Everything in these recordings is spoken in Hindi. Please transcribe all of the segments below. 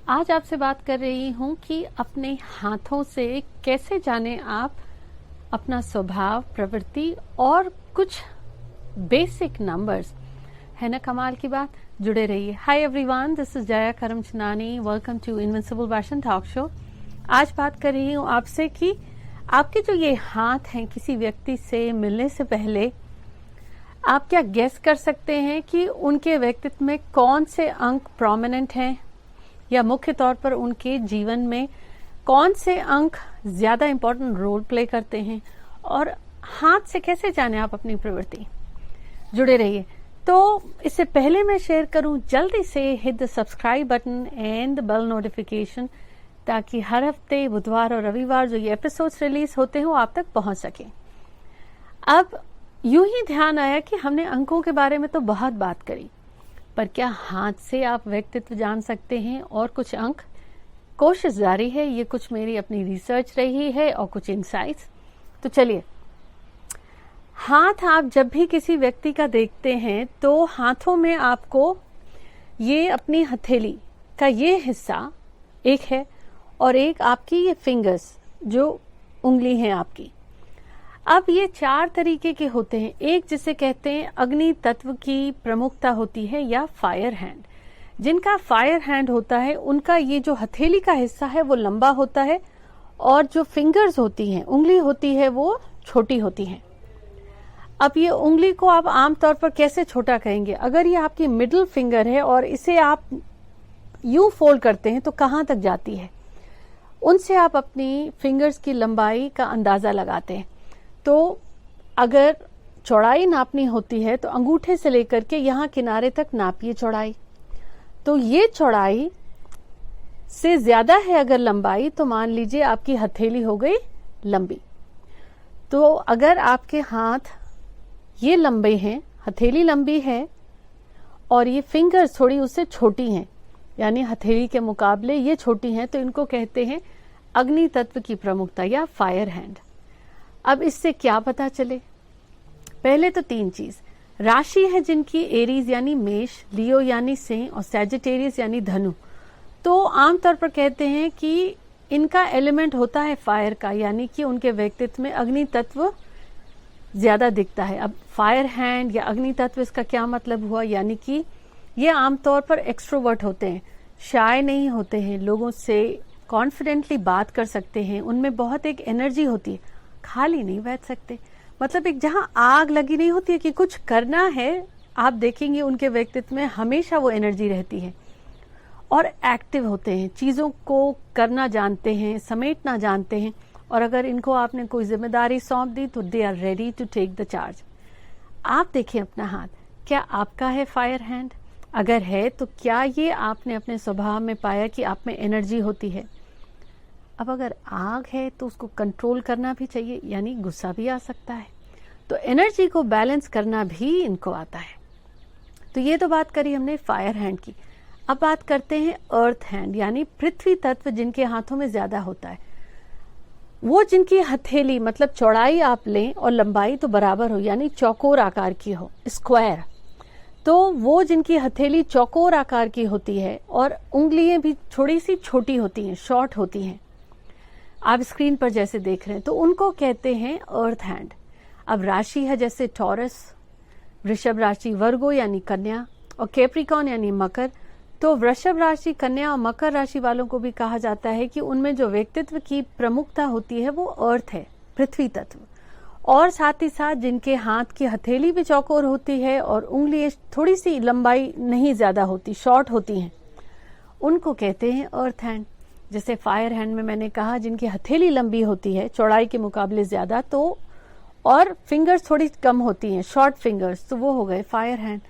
आज आपसे बात कर रही हूँ कि अपने हाथों से कैसे जाने आप अपना स्वभाव, प्रवृत्ति और कुछ बेसिक नंबर्स। है ना कमाल की बात? जुड़े रहिए। Hi everyone, this is Jaya Karamchandani. Welcome to invincible version talk show. आज बात कर रही हूँ आपसे कि आपके जो ये हाथ हैं, किसी व्यक्ति से मिलने से पहले आप क्या गेस कर सकते हैं कि उनके व्यक्तित्व में कौन से अंक प्रोमिनेंट हैं, या मुख्य तौर पर उनके जीवन में कौन से अंक ज्यादा इंपॉर्टेंट रोल प्ले करते हैं, और हाथ से कैसे जाने आप अपनी प्रवृत्ति। जुड़े रहिए। तो इससे पहले मैं शेयर करूं, जल्दी से hit the subscribe button and the bell notification, ताकि हर हफ्ते बुधवार और रविवार जो ये एपिसोड्स रिलीज होते हैं वो आप तक पहुंच सके। अब यूं ही ध्यान आया कि हमने अंकों के बारे में तो बहुत बात करी, पर क्या हाथ से आप व्यक्तित्व जान सकते हैं और कुछ अंक? कोशिश जारी है, ये कुछ मेरी अपनी रिसर्च रही है और कुछ इनसाइट्स। तो चलिए, हाथ आप जब भी किसी व्यक्ति का देखते हैं तो हाथों में आपको ये अपनी हथेली का ये हिस्सा एक है, और एक आपकी ये फिंगर्स जो उंगली हैं आपकी। अब ये चार तरीके के होते हैं। एक जिसे कहते हैं अग्नि तत्व की प्रमुखता होती है, या फायर हैंड। जिनका फायर हैंड होता है उनका ये जो हथेली का हिस्सा है वो लंबा होता है, और जो फिंगर्स होती हैं, उंगली होती है, वो छोटी होती हैं। अब ये उंगली को आप आमतौर पर कैसे छोटा कहेंगे? अगर ये आपकी मिडिल फिंगर है और इसे आप यूं फोल्ड करते हैं तो कहां तक जाती है, उनसे आप अपनी फिंगर्स की लंबाई का अंदाजा लगाते हैं। तो अगर चौड़ाई नापनी होती है तो अंगूठे से लेकर के यहां किनारे तक नापिए चौड़ाई। तो ये चौड़ाई से ज्यादा है अगर लंबाई, तो मान लीजिए आपकी हथेली हो गई लंबी। तो अगर आपके हाथ ये लंबे हैं, हथेली लंबी है, और ये फिंगर्स थोड़ी उससे छोटी हैं, यानी हथेली के मुकाबले ये छोटी हैं, तो इनको कहते हैं अग्नि तत्व की प्रमुखता, या फायर हैंड। अब इससे क्या पता चले? पहले तो तीन चीज। राशि है जिनकी एरीज यानी मेष, लियो यानी सिंह, और सैजिटेरियस यानी धनु। तो आमतौर पर कहते हैं कि इनका एलिमेंट होता है फायर का, यानी कि उनके व्यक्तित्व में अग्नि तत्व ज्यादा दिखता है। अब फायर हैंड या अग्नि तत्व, इसका क्या मतलब हुआ? यानी कि ये आमतौर पर एक्सट्रोवर्ट होते हैं, शाय नहीं होते हैं, लोगों से कॉन्फिडेंटली बात कर सकते हैं, उनमें बहुत एक एनर्जी होती है, खाली नहीं बैठ सकते। मतलब एक जहां आग लगी नहीं होती है कि कुछ करना है, आप देखेंगे उनके व्यक्तित्व में हमेशा वो एनर्जी रहती है, और एक्टिव होते हैं, चीजों को करना जानते हैं, समेटना जानते हैं, और अगर इनको आपने कोई जिम्मेदारी सौंप दी तो they are ready to take the charge. आप देखिए अपना हाथ, क्या आपका है फायर हैंड? अगर है तो क्या ये आपने अपने स्वभाव में पाया कि आप में एनर्जी होती है? अब अगर आग है तो उसको कंट्रोल करना भी चाहिए, यानी गुस्सा भी आ सकता है, तो एनर्जी को बैलेंस करना भी इनको आता है। तो ये तो बात करी हमने फायर हैंड की। अब बात करते हैं अर्थ हैंड, यानी पृथ्वी तत्व जिनके हाथों में ज्यादा होता है। वो जिनकी हथेली, मतलब चौड़ाई आप लें और लंबाई तो बराबर हो, यानी चौकोर आकार की हो, स्क्वायर। तो वो जिनकी हथेली चौकोर आकार की होती है और उंगलियां भी थोड़ी सी छोटी होती हैं, शॉर्ट होती हैं, आप स्क्रीन पर जैसे देख रहे हैं, तो उनको कहते हैं अर्थ हैंड। अब राशि है जैसे टॉरस, वृषभ राशि, वर्गो यानी कन्या, और कैप्रिकॉर्न यानी मकर। तो वृषभ राशि, कन्या और मकर राशि वालों को भी कहा जाता है कि उनमें जो व्यक्तित्व की प्रमुखता होती है वो अर्थ है, पृथ्वी तत्व। और साथ ही साथ जिनके हाथ की हथेली भी चौकोर होती है और उंगलियां थोड़ी सी लंबाई नहीं ज्यादा होती, शॉर्ट होती हैं, उनको कहते हैं अर्थ हैंड। जैसे फायर हैंड में मैंने कहा जिनकी हथेली लंबी होती है चौड़ाई के मुकाबले ज्यादा, तो और फिंगर्स थोड़ी कम होती हैं, शॉर्ट फिंगर्स, तो वो हो गए फायर हैंड।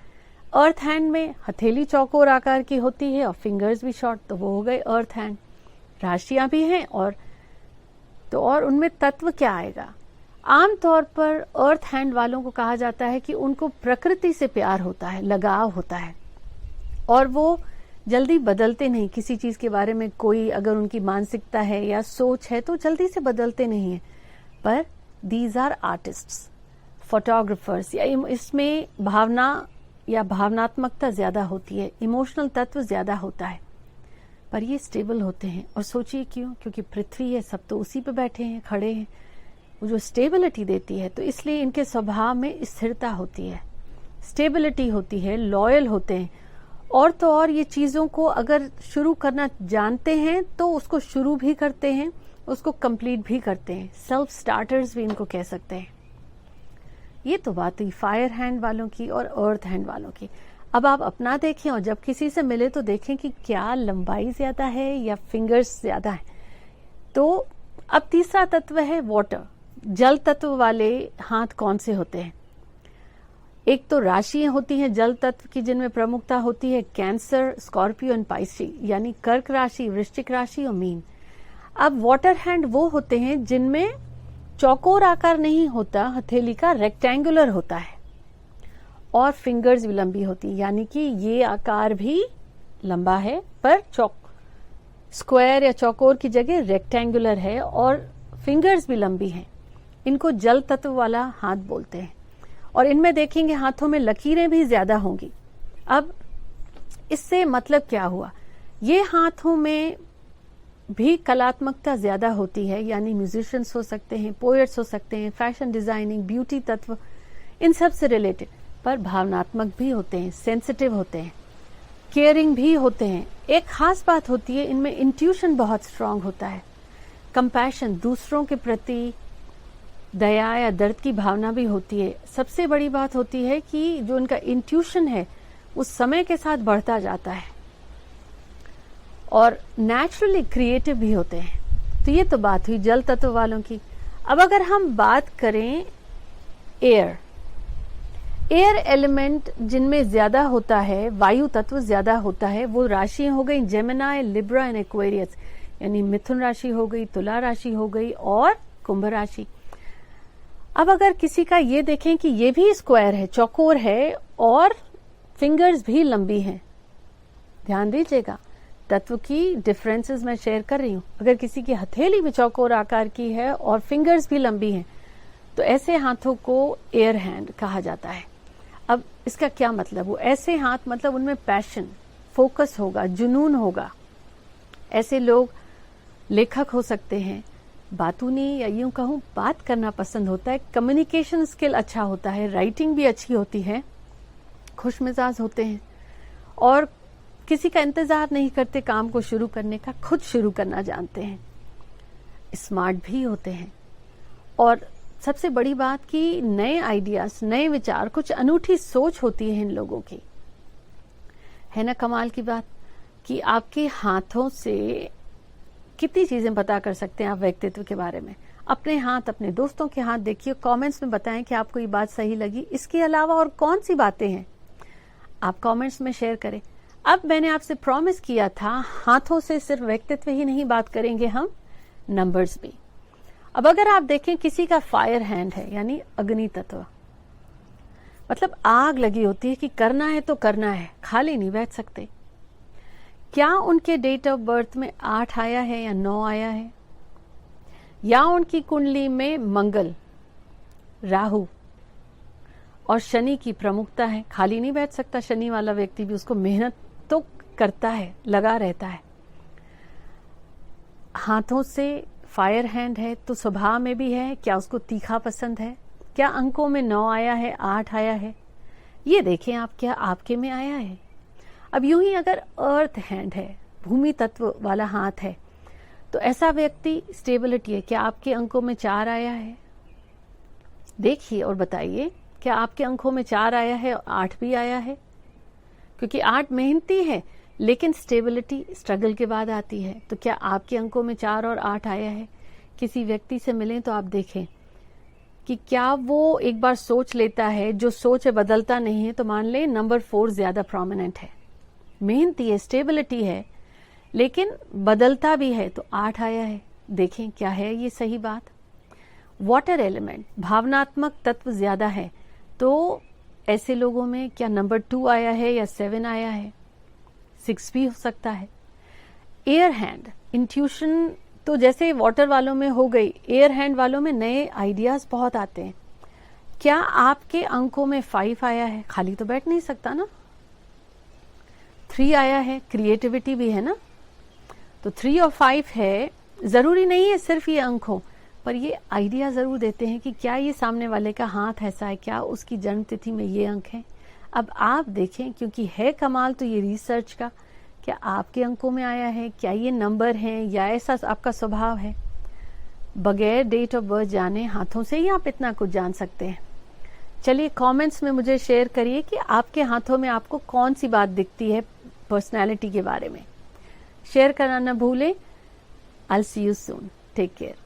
अर्थ हैंड में हथेली चौकोर आकार की होती है और फिंगर्स भी शॉर्ट, तो वो हो गए अर्थ हैंड। राशियां भी हैं, और उनमें तत्व क्या आएगा? आमतौर पर अर्थ हैंड वालों को कहा जाता है कि उनको प्रकृति से प्यार होता है, लगाव होता है, और वो जल्दी बदलते नहीं किसी चीज के बारे में। कोई अगर उनकी मानसिकता है या सोच है तो जल्दी से बदलते नहीं है। पर दीज आर आर्टिस्ट्स, फोटोग्राफर्स, या इसमें भावना या भावनात्मकता ज्यादा होती है, इमोशनल तत्व ज्यादा होता है। पर ये स्टेबल होते हैं। और सोचिए क्यों? क्योंकि पृथ्वी है, सब तो उसी पे बैठे हैं, खड़े हैं, वो जो स्टेबिलिटी देती है, तो इसलिए इनके स्वभाव में स्थिरता होती है, स्टेबिलिटी होती है, लॉयल होते हैं। और तो और ये चीजों को अगर शुरू करना जानते हैं तो उसको शुरू भी करते हैं, उसको कंप्लीट भी करते हैं। सेल्फ स्टार्टर्स भी इनको कह सकते हैं। ये तो बात हुई फायर हैंड वालों की और अर्थ हैंड वालों की। अब आप अपना देखें और जब किसी से मिले तो देखें कि क्या लंबाई ज्यादा है या फिंगर्स ज्यादा है। तो अब तीसरा तत्व है वाटर। जल तत्व वाले हाथ कौन से होते हैं? एक तो राशियां होती हैं जल तत्व की, जिनमें प्रमुखता होती है कैंसर, स्कॉर्पियो एंड पाइसी, यानी कर्क राशि, वृश्चिक राशि और मीन। अब वाटर हैंड वो होते हैं जिनमें चौकोर आकार नहीं होता हथेली का, रेक्टेंगुलर होता है, और फिंगर्स भी लंबी होती है, यानी कि ये आकार भी लंबा है पर स्क्वायर या चौकोर की जगह रेक्टेंगुलर है, और फिंगर्स भी लंबी हैं। इनको जल तत्व वाला हाथ बोलते हैं। और इनमें देखेंगे हाथों में लकीरें भी ज्यादा होंगी। अब इससे मतलब क्या हुआ? ये हाथों में भी कलात्मकता ज्यादा होती है, यानी म्यूजिशियंस हो सकते हैं, पोएट्स हो सकते हैं, फैशन डिजाइनिंग, ब्यूटी तत्व, इन सब से रिलेटेड। पर भावनात्मक भी होते हैं, सेंसिटिव होते हैं, केयरिंग भी होते हैं। एक खास बात होती है, इनमें इंट्यूशन बहुत स्ट्रांग होता है, कंपैशन, दूसरों के प्रति दया या दर्द की भावना भी होती है। सबसे बड़ी बात होती है कि जो इनका इंट्यूशन है वो समय के साथ बढ़ता जाता है, और नेचुरली क्रिएटिव भी होते हैं। तो ये तो बात हुई जल तत्व वालों की। अब अगर हम बात करें एयर एलिमेंट जिनमें ज्यादा होता है, वायु तत्व ज्यादा होता है, वो राशियां हो गई जेमिनाई, लिब्रा एंड एक्वेरियस, यानी मिथुन राशि हो गई, तुला राशि हो गई और कुंभ राशि। अब अगर किसी का ये देखें कि ये भी स्क्वायर है, चौकोर है, और फिंगर्स भी लंबी हैं, ध्यान दीजिएगा तत्व की डिफरेंसेस मैं शेयर कर रही हूं। अगर किसी की हथेली भी चौकोर आकार की है और फिंगर्स भी लंबी हैं, तो ऐसे हाथों को एयर हैंड कहा जाता है। अब इसका क्या मतलब? वो ऐसे हाथ मतलब उनमें पैशन, फोकस होगा, जुनून होगा। ऐसे लोग लेखक हो सकते हैं, बातूनी या यूं कहूं बात करना पसंद होता है, कम्युनिकेशन स्किल अच्छा होता है, राइटिंग भी अच्छी होती है, खुशमिजाज होते हैं, और किसी का इंतजार नहीं करते काम को शुरू करने का, खुद शुरू करना जानते हैं, स्मार्ट भी होते हैं। और सबसे बड़ी बात कि नए आइडियाज, नए विचार, कुछ अनूठी सोच होती है इन लोगों की। है ना कमाल की बात कि आपके हाथों से कितनी चीजें पता कर सकते हैं आप व्यक्तित्व के बारे में। अपने हाथ, अपने दोस्तों के हाथ देखिए, कमेंट्स में बताएं कि आपको ये बात सही लगी। इसके अलावा और कौन सी बातें हैं आप कमेंट्स में शेयर करें। अब मैंने आपसे प्रॉमिस किया था हाथों से सिर्फ व्यक्तित्व ही नहीं बात करेंगे हम, नंबर्स भी। अब अगर आप देखें किसी का फायर हैंड है, यानी अग्नि तत्व, मतलब आग लगी होती है कि करना है तो करना है, खाली नहीं बैठ सकते। क्या उनके डेट ऑफ बर्थ में 8 आया है या 9 आया है, या उनकी कुंडली में मंगल, राहु और शनि की प्रमुखता है? खाली नहीं बैठ सकता शनि वाला व्यक्ति भी, उसको मेहनत तो करता है, लगा रहता है। हाथों से फायर हैंड है तो स्वभाव में भी है, क्या उसको तीखा पसंद है? क्या अंकों में 9 आया है, 8 आया है? ये देखें आप, क्या आपके में आया है? अब यूं ही अगर अर्थ हैंड है, भूमि तत्व वाला हाथ है, तो ऐसा व्यक्ति स्टेबिलिटी है। क्या आपके अंकों में 4 आया है? देखिए और बताइए, क्या आपके अंकों में 4 आया है और 8 भी आया है? क्योंकि 8 मेहनती है, लेकिन स्टेबिलिटी स्ट्रगल के बाद आती है। तो क्या आपके अंकों में 4 और 8 आया है? किसी व्यक्ति से मिलें तो आप देखें कि क्या वो एक बार सोच लेता है, जो सोच है बदलता नहीं है, तो मान ले नंबर 4 ज्यादा प्रोमिनेंट है, मेहनती है, स्टेबिलिटी है, लेकिन बदलता भी है, तो 8 आया है। देखें क्या है ये सही बात। वाटर एलिमेंट, भावनात्मक तत्व ज्यादा है, तो ऐसे लोगों में क्या नंबर 2 आया है या 7 आया है? 6 भी हो सकता है। एयर हैंड, इंट्यूशन तो जैसे वाटर वालों में हो गई, एयर हैंड वालों में नए आइडियाज बहुत आते हैं। क्या आपके अंकों में 5 आया है? खाली तो बैठ नहीं सकता ना। 3 आया है, क्रिएटिविटी भी है ना। तो 3 और 5 है, जरूरी नहीं है सिर्फ ये अंक हो, पर ये आइडिया जरूर देते हैं कि क्या ये सामने वाले का हाथ ऐसा है, क्या उसकी जन्म तिथि में ये अंक है। अब आप देखें, क्योंकि है कमाल तो ये रिसर्च का, क्या आपके अंकों में आया है, क्या ये नंबर है या ऐसा आपका स्वभाव है। बगैर डेट ऑफ बर्थ जाने हाथों से ही आप इतना कुछ जान सकते हैं। चलिए कमेंट्स में मुझे शेयर करिए कि आपके हाथों में आपको कौन सी बात दिखती है पर्सनैलिटी के बारे में। शेयर करना न भूलें। I'll see you soon. Take care.